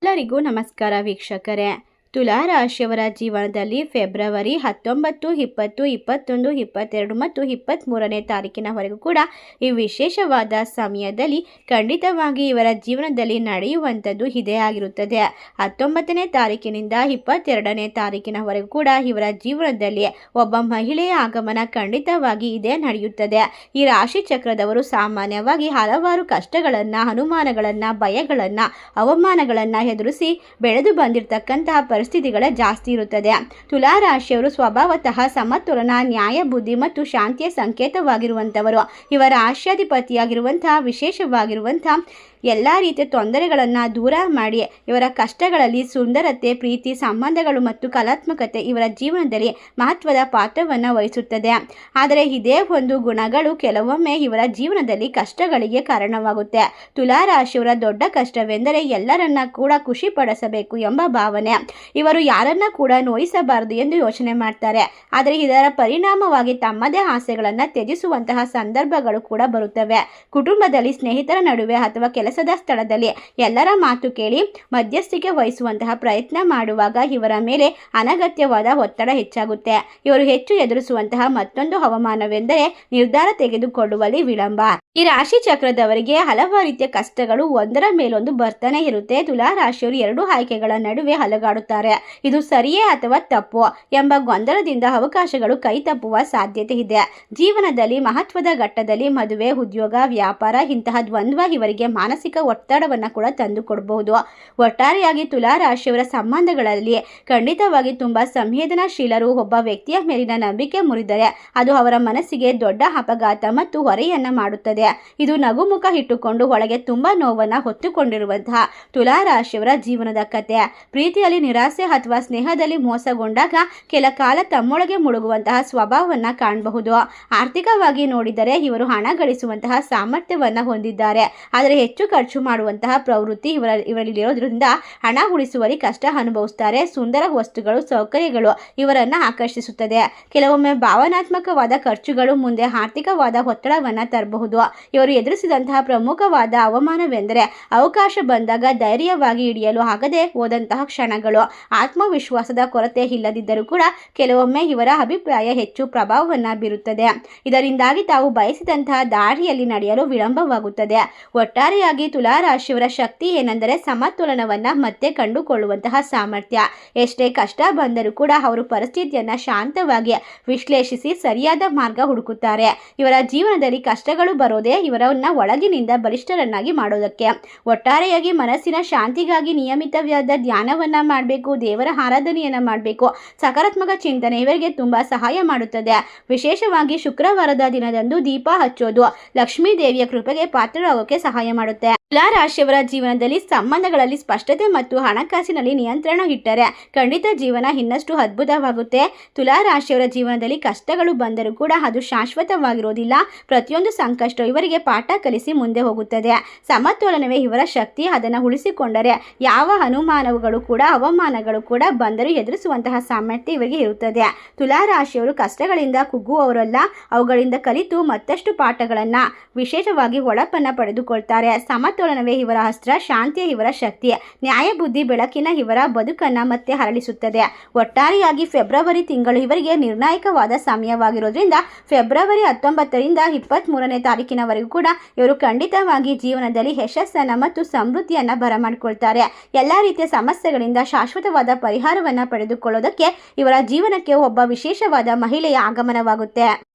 ಎಲ್ಲರಿಗೂ ನಮಸ್ಕಾರ ವೀಕ್ಷಕರೇ. ತುಲಾ ರಾಶಿಯವರ ಜೀವನದಲ್ಲಿ ಫೆಬ್ರವರಿ 19, 20, 21, 22 ಮತ್ತು 23ನೇ ತಾರೀಕಿನವರೆಗೂ ಕೂಡ ಈ ವಿಶೇಷವಾದ ಸಮಯದಲ್ಲಿ ಖಂಡಿತವಾಗಿ ಇವರ ಜೀವನದಲ್ಲಿ ನಡೆಯುವಂಥದ್ದು ಇದೇ ಆಗಿರುತ್ತದೆ. 19ನೇ ತಾರೀಕಿನಿಂದ 22ನೇ ತಾರೀಕಿನವರೆಗೂ ಕೂಡ ಇವರ ಜೀವನದಲ್ಲಿ ಒಬ್ಬ ಮಹಿಳೆಯ ಆಗಮನ ಖಂಡಿತವಾಗಿ ಇದೇ ನಡೆಯುತ್ತದೆ. ಈ ರಾಶಿ ಚಕ್ರದವರು ಸಾಮಾನ್ಯವಾಗಿ ಹಲವಾರು ಕಷ್ಟಗಳನ್ನು, ಅನುಮಾನಗಳನ್ನು, ಭಯಗಳನ್ನು, ಅವಮಾನಗಳನ್ನು ಎದುರಿಸಿ ಬೆಳೆದು ಬಂದಿರತಕ್ಕಂತಹ ಪರಿಸ್ಥಿತಿಗಳೇ ಜಾಸ್ತಿ ಇರುತ್ತದೆ. ತುಲಾ ರಾಶಿಯವರು ಸ್ವಭಾವತಃ ಸಮತೋಲನ, ನ್ಯಾಯ, ಬುದ್ಧಿ ಮತ್ತು ಶಾಂತಿಯ ಸಂಕೇತವಾಗಿರುವಂಥವರು. ಇವರ ರಾಶ್ಯಾಧಿಪತಿಯಾಗಿರುವಂತಹ ವಿಶೇಷವಾಗಿರುವಂತಹ ಎಲ್ಲ ರೀತಿಯ ತೊಂದರೆಗಳನ್ನು ದೂರ ಮಾಡಿ ಇವರ ಕಷ್ಟಗಳಲ್ಲಿ ಸುಂದರತೆ, ಪ್ರೀತಿ, ಸಂಬಂಧಗಳು ಮತ್ತು ಕಲಾತ್ಮಕತೆ ಇವರ ಜೀವನದಲ್ಲಿ ಮಹತ್ವದ ಪಾತ್ರವನ್ನು ವಹಿಸುತ್ತದೆ. ಆದರೆ ಇದೇ ಒಂದು ಗುಣಗಳು ಕೆಲವೊಮ್ಮೆ ಇವರ ಜೀವನದಲ್ಲಿ ಕಷ್ಟಗಳಿಗೆ ಕಾರಣವಾಗುತ್ತೆ. ತುಲಾ ರಾಶಿಯವರ ದೊಡ್ಡ ಕಷ್ಟವೆಂದರೆ ಎಲ್ಲರನ್ನ ಕೂಡ ಖುಷಿ ಪಡಿಸಬೇಕು ಎಂಬ ಭಾವನೆ. ಇವರು ಯಾರನ್ನ ಕೂಡ ನೋಯಿಸಬಾರದು ಎಂದು ಯೋಚನೆ ಮಾಡ್ತಾರೆ. ಆದರೆ ಇದರ ಪರಿಣಾಮವಾಗಿ ತಮ್ಮದೇ ಆಸೆಗಳನ್ನು ತ್ಯಜಿಸುವಂತಹ ಸಂದರ್ಭಗಳು ಕೂಡ ಬರುತ್ತವೆ. ಕುಟುಂಬದಲ್ಲಿ, ಸ್ನೇಹಿತರ ನಡುವೆ ಅಥವಾ ಕೆಲಸದ ಸ್ಥಳದಲ್ಲಿ ಎಲ್ಲರ ಮಾತು ಕೇಳಿ ಮಧ್ಯಸ್ಥಿಕೆ ವಹಿಸುವಂತಹ ಪ್ರಯತ್ನ ಮಾಡುವಾಗ ಇವರ ಮೇಲೆ ಅನಗತ್ಯವಾದ ಒತ್ತಡ ಹೆಚ್ಚಾಗುತ್ತೆ. ಇವರು ಹೆಚ್ಚು ಎದುರಿಸುವಂತಹ ಮತ್ತೊಂದು ಅವಮಾನವೆಂದರೆ ನಿರ್ಧಾರ ತೆಗೆದುಕೊಳ್ಳುವಲ್ಲಿ ವಿಳಂಬ. ಈ ರಾಶಿ ಚಕ್ರದವರಿಗೆ ಹಲವಾರು ರೀತಿಯ ಕಷ್ಟಗಳು ಒಂದರ ಮೇಲೊಂದು ಬರ್ತಾನೆ ಇರುತ್ತೆ. ತುಲಾ ರಾಶಿಯವರು ಎರಡು ಆಯ್ಕೆಗಳ ನಡುವೆ ಅಲುಗಾಡುತ್ತಾರೆ. ಇದು ಸರಿಯೇ ಅಥವಾ ತಪ್ಪು ಎಂಬ ಗೊಂದಲದಿಂದ ಅವಕಾಶಗಳು ಕೈ ತಪ್ಪುವ ಸಾಧ್ಯತೆ ಇದೆ. ಜೀವನದಲ್ಲಿ ಮಹತ್ವದ ಘಟ್ಟದಲ್ಲಿ ಮದುವೆ, ಉದ್ಯೋಗ, ವ್ಯಾಪಾರ ಇಂತಹ ದ್ವಂದ್ವ ಇವರಿಗೆ ಮಾನಸಿಕ ಒತ್ತಡವನ್ನು ಕೂಡ ತಂದು ಕೊಡಬಹುದು. ಒಟ್ಟಾರೆಯಾಗಿ ತುಲಾ ರಾಶಿಯವರ ಸಂಬಂಧಗಳಲ್ಲಿ ಖಂಡಿತವಾಗಿ ತುಂಬಾ ಸಂವೇದನಾಶೀಲರು. ಒಬ್ಬ ವ್ಯಕ್ತಿಯ ಮೇಲಿನ ನಂಬಿಕೆ ಮುರಿದರೆ ಅದು ಅವರ ಮನಸ್ಸಿಗೆ ದೊಡ್ಡ ಅಪಘಾತ ಮತ್ತು ಹೊರೆಯನ್ನ ಮಾಡುತ್ತದೆ. ಇದು ನಗುಮುಖ ಇಟ್ಟುಕೊಂಡು ಒಳಗೆ ತುಂಬಾ ನೋವನ್ನು ಹೊತ್ತುಕೊಂಡಿರುವಂತಹ ತುಲಾ ರಾಶಿಯವರ ಜೀವನದ ಕತೆ. ಪ್ರೀತಿಯಲ್ಲಿ ನಿರಾಸೆ ಅಥವಾ ಸ್ನೇಹದಲ್ಲಿ ಮೋಸಗೊಂಡಾಗ ಕೆಲ ಕಾಲ ತಮ್ಮೊಳಗೆ ಮುಳುಗುವಂತಹ ಸ್ವಭಾವವನ್ನು ಕಾಣಬಹುದು. ಆರ್ಥಿಕವಾಗಿ ನೋಡಿದರೆ ಇವರು ಹಣ ಗಳಿಸುವಂತಹ ಸಾಮರ್ಥ್ಯವನ್ನು ಹೊಂದಿದ್ದಾರೆ. ಆದರೆ ಹೆಚ್ಚು ಖರ್ಚು ಮಾಡುವಂತಹ ಪ್ರವೃತ್ತಿ ಇವರಲ್ಲಿರೋದ್ರಿಂದ ಹಣ ಉಳಿಸುವಲ್ಲಿ ಕಷ್ಟ ಅನುಭವಿಸುತ್ತಾರೆ. ಸುಂದರ ವಸ್ತುಗಳು, ಸೌಕರ್ಯಗಳು ಇವರನ್ನ ಆಕರ್ಷಿಸುತ್ತದೆ. ಕೆಲವೊಮ್ಮೆ ಭಾವನಾತ್ಮಕವಾದ ಖರ್ಚುಗಳು ಮುಂದೆ ಆರ್ಥಿಕವಾದ ಒತ್ತಡವನ್ನು ತರಬಹುದು. ಇವರು ಎದುರಿಸಿದಂತಹ ಪ್ರಮುಖವಾದ ಅವಮಾನವೆಂದರೆ ಅವಕಾಶ ಬಂದಾಗ ಧೈರ್ಯವಾಗಿ ಹಿಡಿಯಲು ಆಗದೆ ಹೋದಂತಹ ಕ್ಷಣಗಳು. ಆತ್ಮವಿಶ್ವಾಸದ ಕೊರತೆ ಇಲ್ಲದಿದ್ದರೂ ಕೂಡ ಕೆಲವೊಮ್ಮೆ ಇವರ ಅಭಿಪ್ರಾಯ ಹೆಚ್ಚು ಪ್ರಭಾವವನ್ನು ಬೀರುತ್ತದೆ. ಇದರಿಂದಾಗಿ ತಾವು ಬಯಸಿದಂತಹ ದಾರಿಯಲ್ಲಿ ನಡೆಯಲು ವಿಳಂಬವಾಗುತ್ತದೆ. ಒಟ್ಟಾರೆಯಾಗಿ ತುಲಾ ರಾಶಿಯವರ ಶಕ್ತಿ ಏನೆಂದರೆ ಸಮತೋಲನವನ್ನು ಮತ್ತೆ ಕಂಡುಕೊಳ್ಳುವಂತಹ ಸಾಮರ್ಥ್ಯ. ಎಷ್ಟೇ ಕಷ್ಟ ಬಂದರೂ ಕೂಡ ಅವರು ಪರಿಸ್ಥಿತಿಯನ್ನು ಶಾಂತವಾಗಿ ವಿಶ್ಲೇಷಿಸಿ ಸರಿಯಾದ ಮಾರ್ಗ ಹುಡುಕುತ್ತಾರೆ. ಇವರ ಜೀವನದಲ್ಲಿ ಕಷ್ಟಗಳು ಬರೋದೇ ಇವರನ್ನ ಒಳಗಿನಿಂದ ಬಲಿಷ್ಠರನ್ನಾಗಿ ಮಾಡೋದಕ್ಕೆ. ಒಟ್ಟಾರೆಯಾಗಿ ಮನಸ್ಸಿನ ಶಾಂತಿಗಾಗಿ ನಿಯಮಿತವಾದ ಧ್ಯಾನವನ್ನ ಮಾಡಬೇಕು, ದೇವರ ಆರಾಧನೆಯನ್ನ ಮಾಡಬೇಕು. ಸಕಾರಾತ್ಮಕ ಚಿಂತನೆ ಇವರಿಗೆ ತುಂಬಾ ಸಹಾಯ ಮಾಡುತ್ತದೆ. ವಿಶೇಷವಾಗಿ ಶುಕ್ರವಾರದ ದಿನದಂದು ದೀಪ ಹಚ್ಚೋದು ಲಕ್ಷ್ಮೀ ದೇವಿಯ ಕೃಪೆಗೆ ಪಾತ್ರರಾಗೋಕೆ ಸಹಾಯ ಮಾಡುತ್ತೆ. ತುಲಾ ರಾಶಿಯವರ ಜೀವನದಲ್ಲಿ ಸಂಬಂಧಗಳಲ್ಲಿ ಸ್ಪಷ್ಟತೆ ಮತ್ತು ಹಣಕಾಸಿನಲ್ಲಿ ನಿಯಂತ್ರಣ ಇಟ್ಟರೆ ಖಂಡಿತ ಜೀವನ ಇನ್ನಷ್ಟು ಅದ್ಭುತವಾಗುತ್ತೆ. ತುಲಾ ರಾಶಿಯವರ ಜೀವನದಲ್ಲಿ ಕಷ್ಟಗಳು ಬಂದರೂ ಕೂಡ ಅದು ಶಾಶ್ವತವಾಗಿರೋದಿಲ್ಲ. ಪ್ರತಿಯೊಂದು ಸಂಕಷ್ಟ ಇವರಿಗೆ ಪಾಠ ಕಲಿಸಿ ಮುಂದೆ ಹೋಗುತ್ತದೆ. ಸಮತೋಲನವೇ ಇವರ ಶಕ್ತಿ. ಅದನ್ನು ಉಳಿಸಿಕೊಂಡರೆ ಯಾವ ಅನುಮಾನಗಳು ಕೂಡ, ಅವಮಾನಗಳು ಕೂಡ ಬಂದರೂ ಎದುರಿಸುವಂತಹ ಸಾಮರ್ಥ್ಯ ಇವರಿಗೆ ಇರುತ್ತದೆ. ತುಲಾ ರಾಶಿಯವರು ಕಷ್ಟಗಳಿಂದ ಕುಗ್ಗುವವರಲ್ಲ, ಅವುಗಳಿಂದ ಕಲಿತು ಮತ್ತಷ್ಟು ಪಾಠಗಳನ್ನು, ವಿಶೇಷವಾಗಿ ಹೊಳಪನ್ನು ಪಡೆದುಕೊಳ್ತಾರೆ. ಸಮತೋಲನವೇ ಇವರ ಅಸ್ತ್ರ, ಶಾಂತಿಯ ಇವರ ಶಕ್ತಿ, ನ್ಯಾಯ, ಬುದ್ಧಿ, ಬೆಳಕಿನ ಇವರ ಬದುಕನ್ನು ಮತ್ತೆ ಹರಳಿಸುತ್ತದೆ. ಒಟ್ಟಾರೆಯಾಗಿ ಫೆಬ್ರವರಿ ತಿಂಗಳು ಇವರಿಗೆ ನಿರ್ಣಾಯಕವಾದ ಸಮಯವಾಗಿರೋದ್ರಿಂದ ಫೆಬ್ರವರಿ 19ರಿಂದ 23ನೇ ತಾರೀಕಿನವರೆಗೂ ಕೂಡ ಇವರು ಖಂಡಿತವಾಗಿ ಜೀವನದಲ್ಲಿ ಯಶಸ್ಸನ್ನು ಮತ್ತು ಸಮೃದ್ಧಿಯನ್ನು ಬರಮಾಡಿಕೊಳ್ತಾರೆ. ಎಲ್ಲ ರೀತಿಯ ಸಮಸ್ಯೆಗಳಿಂದ ಶಾಶ್ವತವಾದ ಪರಿಹಾರವನ್ನು ಪಡೆದುಕೊಳ್ಳೋದಕ್ಕೆ ಇವರ ಜೀವನಕ್ಕೆ ಒಬ್ಬ ವಿಶೇಷವಾದ ಮಹಿಳೆಯ ಆಗಮನವಾಗುತ್ತೆ.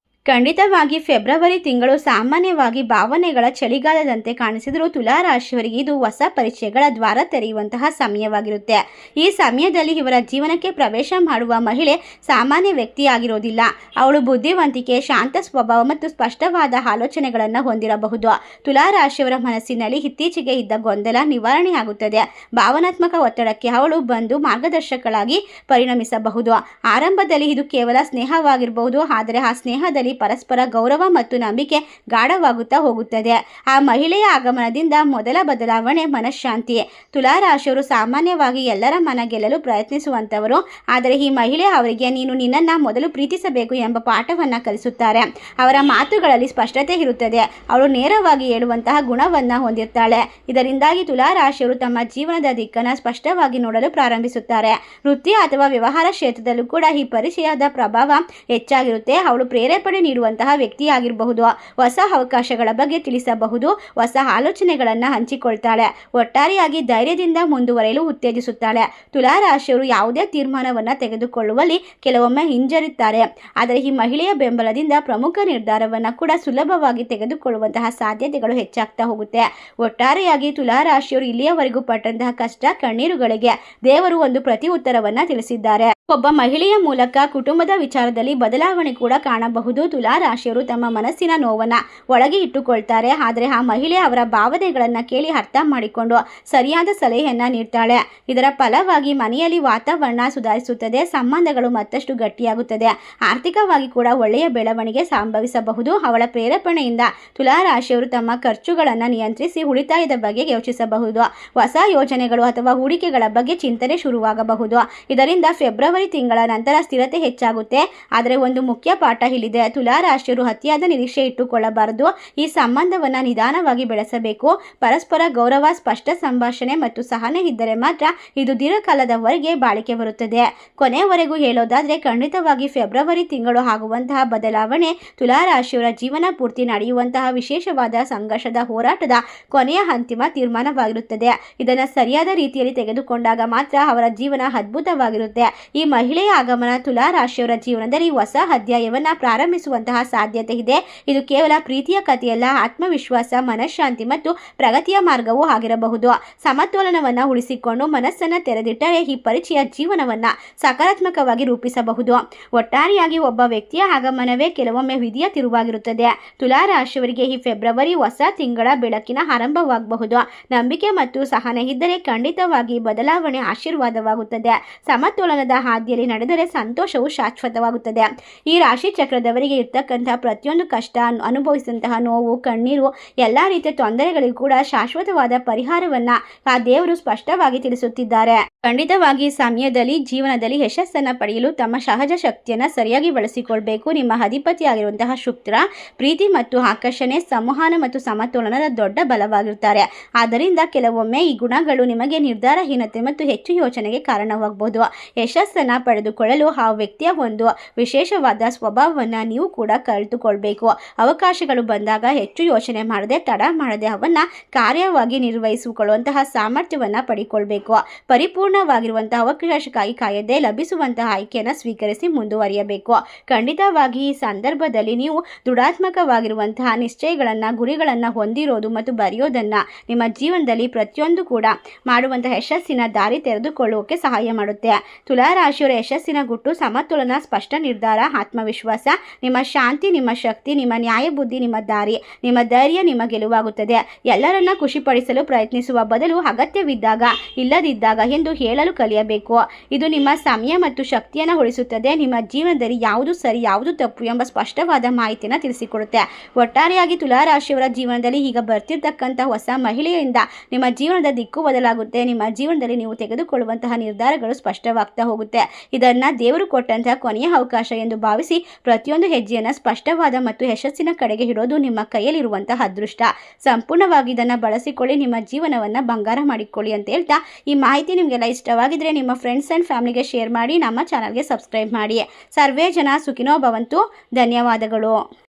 ಖಂಡಿತವಾಗಿ ಫೆಬ್ರವರಿ ತಿಂಗಳು ಸಾಮಾನ್ಯವಾಗಿ ಭಾವನೆಗಳ ಚಳಿಗಾಲದಂತೆ ಕಾಣಿಸಿದರೂ ತುಲಾ ರಾಶಿಯವರಿಗೆ ಇದು ಹೊಸ ಪರಿಚಯಗಳ ದ್ವಾರ ತೆರೆಯುವಂತಹ ಸಮಯವಾಗಿರುತ್ತೆ. ಈ ಸಮಯದಲ್ಲಿ ಇವರ ಜೀವನಕ್ಕೆ ಪ್ರವೇಶ ಮಾಡುವ ಮಹಿಳೆ ಸಾಮಾನ್ಯ ವ್ಯಕ್ತಿಯಾಗಿರೋದಿಲ್ಲ. ಅವಳು ಬುದ್ಧಿವಂತಿಕೆ, ಶಾಂತ ಸ್ವಭಾವ ಮತ್ತು ಸ್ಪಷ್ಟವಾದ ಆಲೋಚನೆಗಳನ್ನು ಹೊಂದಿರಬಹುದು. ತುಲಾ ರಾಶಿಯವರ ಮನಸ್ಸಿನಲ್ಲಿ ಇತ್ತೀಚೆಗೆ ಇದ್ದ ಗೊಂದಲ ನಿವಾರಣೆಯಾಗುತ್ತದೆ. ಭಾವನಾತ್ಮಕ ಒತ್ತಡಕ್ಕೆ ಅವಳು ಬಂದು ಮಾರ್ಗದರ್ಶಕಳಾಗಿ ಪರಿಣಮಿಸಬಹುದು. ಆರಂಭದಲ್ಲಿ ಇದು ಕೇವಲ ಸ್ನೇಹವಾಗಿರಬಹುದು, ಆದರೆ ಆ ಸ್ನೇಹದಲ್ಲಿ ಮಧ್ಯದಲ್ಲಿ ಪರಸ್ಪರ ಗೌರವ ಮತ್ತು ನಂಬಿಕೆ ಗಾಢವಾಗುತ್ತಾ ಹೋಗುತ್ತದೆ. ಆ ಮಹಿಳೆಯ ಆಗಮನದಿಂದ ಮೊದಲ ಬದಲಾವಣೆ ಮನಃಶಾಂತಿ. ತುಲಾ ರಾಶಿಯವರು ಸಾಮಾನ್ಯವಾಗಿ ಎಲ್ಲರ ಮನ ಗೆಲ್ಲಲು ಪ್ರಯತ್ನಿಸುವಂತವರು. ಆದರೆ ಈ ಮಹಿಳೆ ಅವರಿಗೆ ನೀನು ನಿನ್ನನ್ನು ಮೊದಲು ಪ್ರೀತಿಸಬೇಕು ಎಂಬ ಪಾಠವನ್ನು ಕಲಿಸುತ್ತಾರೆ. ಅವರ ಮಾತುಗಳಲ್ಲಿ ಸ್ಪಷ್ಟತೆ ಇರುತ್ತದೆ. ಅವಳು ನೇರವಾಗಿ ಹೇಳುವಂತಹ ಗುಣವನ್ನು ಹೊಂದಿರ್ತಾಳೆ. ಇದರಿಂದಾಗಿ ತುಲಾ ರಾಶಿಯವರು ತಮ್ಮ ಜೀವನದ ದಿಕ್ಕನ್ನು ಸ್ಪಷ್ಟವಾಗಿ ನೋಡಲು ಪ್ರಾರಂಭಿಸುತ್ತಾರೆ. ವೃತ್ತಿ ಅಥವಾ ವ್ಯವಹಾರ ಕ್ಷೇತ್ರದಲ್ಲೂ ಕೂಡ ಈ ಪರಿಚಯದ ಪ್ರಭಾವ ಹೆಚ್ಚಾಗಿರುತ್ತೆ. ಅವಳು ಪ್ರೇರೇಪಣೆ ನೀಡುವಂತಹ ವ್ಯಕ್ತಿಯಾಗಿರಬಹುದು. ಹೊಸ ಅವಕಾಶಗಳ ಬಗ್ಗೆ ತಿಳಿಸಬಹುದು. ಹೊಸ ಆಲೋಚನೆಗಳನ್ನು ಹಂಚಿಕೊಳ್ತಾಳೆ. ಒಟ್ಟಾರೆಯಾಗಿ ಧೈರ್ಯದಿಂದ ಮುಂದುವರೆಯಲು ಉತ್ತೇಜಿಸುತ್ತಾಳೆ. ತುಲಾ ರಾಶಿಯವರು ಯಾವುದೇ ತೀರ್ಮಾನವನ್ನು ತೆಗೆದುಕೊಳ್ಳುವಲ್ಲಿ ಕೆಲವೊಮ್ಮೆ ಹಿಂಜರಿತಾರೆ. ಆದರೆ ಈ ಮಹಿಳೆಯ ಬೆಂಬಲದಿಂದ ಪ್ರಮುಖ ನಿರ್ಧಾರವನ್ನು ಕೂಡ ಸುಲಭವಾಗಿ ತೆಗೆದುಕೊಳ್ಳುವಂತಹ ಸಾಧ್ಯತೆಗಳು ಹೆಚ್ಚಾಗ್ತಾ ಹೋಗುತ್ತೆ. ಒಟ್ಟಾರೆಯಾಗಿ ತುಲಾ ರಾಶಿಯವರು ಇಲ್ಲಿಯವರೆಗೂ ಪಟ್ಟಂತಹ ಕಷ್ಟ ಕಣ್ಣೀರುಗಳಿಗೆ ದೇವರು ಒಂದು ಪ್ರತಿ ಉತ್ತರವನ್ನು ತಿಳಿಸಿದ್ದಾರೆ. ಒಬ್ಬ ಮಹಿಳೆಯ ಮೂಲಕ ಕುಟುಂಬದ ವಿಚಾರದಲ್ಲಿ ಬದಲಾವಣೆ ಕೂಡ ಕಾಣಬಹುದು. ತುಲಾ ರಾಶಿಯವರು ತಮ್ಮ ಮನಸ್ಸಿನ ನೋವನ್ನು ಒಳಗೆ ಇಟ್ಟುಕೊಳ್ತಾರೆ. ಆದರೆ ಆ ಮಹಿಳೆ ಅವರ ಭಾವನೆಗಳನ್ನು ಕೇಳಿ ಅರ್ಥ ಮಾಡಿಕೊಂಡು ಸರಿಯಾದ ಸಲಹೆಯನ್ನು ನೀಡ್ತಾಳೆ. ಇದರ ಫಲವಾಗಿ ಮನೆಯಲ್ಲಿ ವಾತಾವರಣ ಸುಧಾರಿಸುತ್ತದೆ. ಸಂಬಂಧಗಳು ಮತ್ತಷ್ಟು ಗಟ್ಟಿಯಾಗುತ್ತದೆ. ಆರ್ಥಿಕವಾಗಿ ಕೂಡ ಒಳ್ಳೆಯ ಬೆಳವಣಿಗೆ ಸಂಭವಿಸಬಹುದು. ಅವಳ ಪ್ರೇರೇಪಣೆಯಿಂದ ತುಲಾ ರಾಶಿಯವರು ತಮ್ಮ ಖರ್ಚುಗಳನ್ನು ನಿಯಂತ್ರಿಸಿ ಉಳಿತಾಯದ ಬಗ್ಗೆ ಯೋಚಿಸಬಹುದು. ಹೊಸ ಯೋಜನೆಗಳು ಅಥವಾ ಹೂಡಿಕೆಗಳ ಬಗ್ಗೆ ಚಿಂತನೆ ಶುರುವಾಗಬಹುದು. ಇದರಿಂದ ಫೆಬ್ರವರಿ ತಿಂಗಳ ನಂತರ ಸ್ಥಿರತೆ ಹೆಚ್ಚಾಗುತ್ತೆ. ಆದರೆ ಒಂದು ಮುಖ್ಯ ಪಾಠ ಇಲ್ಲಿದೆ. ತುಲಾ ರಾಶಿಯವರು ಅತಿಯಾದ ನಿರೀಕ್ಷೆ ಇಟ್ಟುಕೊಳ್ಳಬಾರದು. ಈ ಸಂಬಂಧವನ್ನು ನಿಧಾನವಾಗಿ ಬೆಳೆಸಬೇಕು. ಪರಸ್ಪರ ಗೌರವ, ಸ್ಪಷ್ಟ ಸಂಭಾಷಣೆ ಮತ್ತು ಸಹನೆ ಇದ್ದರೆ ಮಾತ್ರ ಇದು ದೀರ್ಘಕಾಲದವರೆಗೆ ಬಾಳಿಕೆ ಬರುತ್ತದೆ. ಕೊನೆಯವರೆಗೂ ಹೇಳೋದಾದರೆ ಖಂಡಿತವಾಗಿ ಫೆಬ್ರವರಿ ತಿಂಗಳು ಆಗುವಂತಹ ಬದಲಾವಣೆ ತುಲಾ ರಾಶಿಯವರ ಜೀವನ ಪೂರ್ತಿ ನಡೆಯುವಂತಹ ವಿಶೇಷವಾದ ಸಂಘರ್ಷದ ಹೋರಾಟದ ಕೊನೆಯ ಅಂತಿಮ ತೀರ್ಮಾನವಾಗಿರುತ್ತದೆ. ಇದನ್ನು ಸರಿಯಾದ ರೀತಿಯಲ್ಲಿ ತೆಗೆದುಕೊಂಡಾಗ ಮಾತ್ರ ಅವರ ಜೀವನ ಅದ್ಭುತವಾಗಿರುತ್ತೆ. ಈ ಮಹಿಳೆಯ ಆಗಮನ ತುಲಾ ರಾಶಿಯವರ ಜೀವನದಲ್ಲಿ ಹೊಸ ಅಧ್ಯಾಯವನ್ನು ಪ್ರಾರಂಭಿಸುವಂತಹ ಸಾಧ್ಯತೆ ಇದೆ. ಇದು ಕೇವಲ ಪ್ರೀತಿಯ ಕಥೆಯಲ್ಲ, ಆತ್ಮವಿಶ್ವಾಸ, ಮನಃಶಾಂತಿ ಮತ್ತು ಪ್ರಗತಿಯ ಮಾರ್ಗವೂ ಆಗಿರಬಹುದು. ಸಮತೋಲನವನ್ನು ಉಳಿಸಿಕೊಂಡು ಮನಸ್ಸನ್ನು ತೆರೆದಿಟ್ಟರೆ ಈ ಪರಿಚಯ ಜೀವನವನ್ನು ಸಕಾರಾತ್ಮಕವಾಗಿ ರೂಪಿಸಬಹುದು. ಒಟ್ಟಾರೆಯಾಗಿ ಒಬ್ಬ ವ್ಯಕ್ತಿಯ ಆಗಮನವೇ ಕೆಲವೊಮ್ಮೆ ವಿಧಿಯ ತಿರುವಾಗಿರುತ್ತದೆ. ತುಲಾ ರಾಶಿಯವರಿಗೆ ಈ ಫೆಬ್ರವರಿ ಹೊಸ ತಿಂಗಳ ಬೆಳಕಿನ ಆರಂಭವಾಗಬಹುದು. ನಂಬಿಕೆ ಮತ್ತು ಸಹನೆ ಇದ್ದರೆ ಖಂಡಿತವಾಗಿ ಬದಲಾವಣೆ ಆಶೀರ್ವಾದವಾಗುತ್ತದೆ. ಸಮತೋಲನದ ಹಾದಿಯಲ್ಲಿ ನಡೆದರೆ ಸಂತೋಷವು ಶಾಶ್ವತವಾಗುತ್ತದೆ. ಈ ರಾಶಿ ಚಕ್ರದವರಿಗೆ ಇರ್ತಕ್ಕಂತಹ ಪ್ರತಿಯೊಂದು ಕಷ್ಟ, ಅನುಭವಿಸಿದಂತಹ ನೋವು, ಕಣ್ಣೀರು, ಎಲ್ಲ ರೀತಿಯ ತೊಂದರೆಗಳಿಗೂ ಕೂಡ ಶಾಶ್ವತವಾದ ಪರಿಹಾರವನ್ನು ಆ ದೇವರು ಸ್ಪಷ್ಟವಾಗಿ ತಿಳಿಸುತ್ತಿದ್ದಾರೆ. ಖಂಡಿತವಾಗಿ ಸಮಯದಲ್ಲಿ ಜೀವನದಲ್ಲಿ ಯಶಸ್ಸನ್ನು ಪಡೆಯಲು ತಮ್ಮ ಸಹಜ ಶಕ್ತಿಯನ್ನು ಸರಿಯಾಗಿ ಬಳಸಿಕೊಳ್ಬೇಕು. ನಿಮ್ಮ ಅಧಿಪತಿಯಾಗಿರುವಂತಹ ಶುಕ್ರ ಪ್ರೀತಿ ಮತ್ತು ಆಕರ್ಷಣೆ, ಸಂವಹನ ಮತ್ತು ಸಮತೋಲನದ ದೊಡ್ಡ ಬಲವಾಗಿರುತ್ತಾರೆ. ಆದ್ದರಿಂದ ಕೆಲವೊಮ್ಮೆ ಈ ಗುಣಗಳು ನಿಮಗೆ ನಿರ್ಧಾರಹೀನತೆ ಮತ್ತು ಹೆಚ್ಚು ಯೋಚನೆಗೆ ಕಾರಣವಾಗಬಹುದು. ಯಶಸ್ಸನ್ನು ಪಡೆದುಕೊಳ್ಳಲು ಆ ವ್ಯಕ್ತಿಯ ಒಂದು ವಿಶೇಷವಾದ ಸ್ವಭಾವವನ್ನು ನೀವು ಕೂಡ ಕಲಿತುಕೊಳ್ಬೇಕು. ಅವಕಾಶಗಳು ಬಂದಾಗ ಹೆಚ್ಚು ಯೋಚನೆ ಮಾಡದೆ, ತಡ ಮಾಡದೆ ಅವನ್ನು ಕಾರ್ಯವಾಗಿ ನಿರ್ವಹಿಸಿಕೊಳ್ಳುವಂತಹ ಸಾಮರ್ಥ್ಯವನ್ನು ಪಡಿಕೊಳ್ಬೇಕು. ಪರಿಪೂರ್ಣವಾಗಿರುವಂತಹ ಅವಕಾಶಕ್ಕಾಗಿ ಕಾಯದೆ ಲಭಿಸುವಂತಹ ಆಯ್ಕೆಯನ್ನು ಸ್ವೀಕರಿಸಿ ಮುಂದುವರಿಯಬೇಕು. ಖಂಡಿತವಾಗಿ ಈ ಸಂದರ್ಭದಲ್ಲಿ ನೀವು ದೃಢಾತ್ಮಕವಾಗಿರುವಂತಹ ನಿಶ್ಚಯಗಳನ್ನು, ಗುರಿಗಳನ್ನು ಹೊಂದಿರೋದು ಮತ್ತು ಬರೆಯೋದನ್ನು ನಿಮ್ಮ ಜೀವನದಲ್ಲಿ ಪ್ರತಿಯೊಂದು ಕೂಡ ಮಾಡುವಂತಹ ಯಶಸ್ಸಿನ ದಾರಿ ತೆರೆದುಕೊಳ್ಳುವುದಕ್ಕೆ ಸಹಾಯ ಮಾಡುತ್ತೆ. ತುಲಾ ರಾಶಿಯವರ ಯಶಸ್ಸಿನ ಗುಟ್ಟು ಸಮತೋಲನ, ಸ್ಪಷ್ಟ ನಿರ್ಧಾರ, ಆತ್ಮವಿಶ್ವಾಸ. ನಿಮ್ಮ ಶಾಂತಿ, ನಿಮ್ಮ ಶಕ್ತಿ, ನಿಮ್ಮ ನ್ಯಾಯಬುದ್ಧಿ, ನಿಮ್ಮ ದಾರಿ, ನಿಮ್ಮ ಧೈರ್ಯ ನಿಮ್ಮ ಗೆಲುವಾಗುತ್ತದೆ. ಎಲ್ಲರನ್ನ ಖುಷಿಪಡಿಸಲು ಪ್ರಯತ್ನಿಸುವ ಬದಲು ಅಗತ್ಯವಿದ್ದಾಗ, ಇಲ್ಲದಿದ್ದಾಗ ಎಂದು ಹೇಳಲು ಕಲಿಯಬೇಕು. ಇದು ನಿಮ್ಮ ಸಮಯ ಮತ್ತು ಶಕ್ತಿಯನ್ನು ಉಳಿಸುತ್ತದೆ. ನಿಮ್ಮ ಜೀವನದಲ್ಲಿ ಯಾವುದು ಸರಿ, ಯಾವುದು ತಪ್ಪು ಎಂಬ ಸ್ಪಷ್ಟವಾದ ಮಾಹಿತಿಯನ್ನು ತಿಳಿಸಿಕೊಡುತ್ತೆ. ಒಟ್ಟಾರೆಯಾಗಿ ತುಲಾ ರಾಶಿಯವರ ಜೀವನದಲ್ಲಿ ಈಗ ಬರ್ತಿರ್ತಕ್ಕಂಥ ಹೊಸ ಮಹಿಳೆಯಿಂದ ನಿಮ್ಮ ಜೀವನದ ದಿಕ್ಕು ಬದಲಾಗುತ್ತೆ. ನಿಮ್ಮ ಜೀವನದಲ್ಲಿ ನೀವು ತೆಗೆದುಕೊಳ್ಳುವಂತಹ ನಿರ್ಧಾರಗಳು ಸ್ಪಷ್ಟವಾಗ್ತಾ ಹೋಗುತ್ತೆ. ಇದನ್ನು ದೇವರು ಕೊಟ್ಟಂತಹ ಕೊನೆಯ ಅವಕಾಶ ಎಂದು ಭಾವಿಸಿ ಪ್ರತಿಯೊಂದು ಹೆಜ್ಜೆಯನ್ನು ಸ್ಪಷ್ಟವಾದ ಮತ್ತು ಯಶಸ್ಸಿನ ಕಡೆಗೆ ಇಡೋದು ನಿಮ್ಮ ಕೈಯಲ್ಲಿರುವಂತಹ ಅದೃಷ್ಟ. ಸಂಪೂರ್ಣವಾಗಿ ಇದನ್ನು ಬಳಸಿಕೊಳ್ಳಿ. ನಿಮ್ಮ ಜೀವನವನ್ನು ಬಂಗಾರ ಮಾಡಿಕೊಳ್ಳಿ ಅಂತ ಹೇಳ್ತಾ, ಈ ಮಾಹಿತಿ ನಿಮಗೆಲ್ಲ ಇಷ್ಟವಾಗಿದ್ರೆ ನಿಮ್ಮ ಫ್ರೆಂಡ್ಸ್ ಆ್ಯಂಡ್ ಫ್ಯಾಮಿಲಿಗೆ ಶೇರ್ ಮಾಡಿ. ನಮ್ಮ ಚಾನಲ್ಗೆ ಸಬ್ಸ್ಕ್ರೈಬ್ ಮಾಡಿ. ಸರ್ವೇ ಜನ ಸುಖಿನೋ ಭವಂತು. ಧನ್ಯವಾದಗಳು.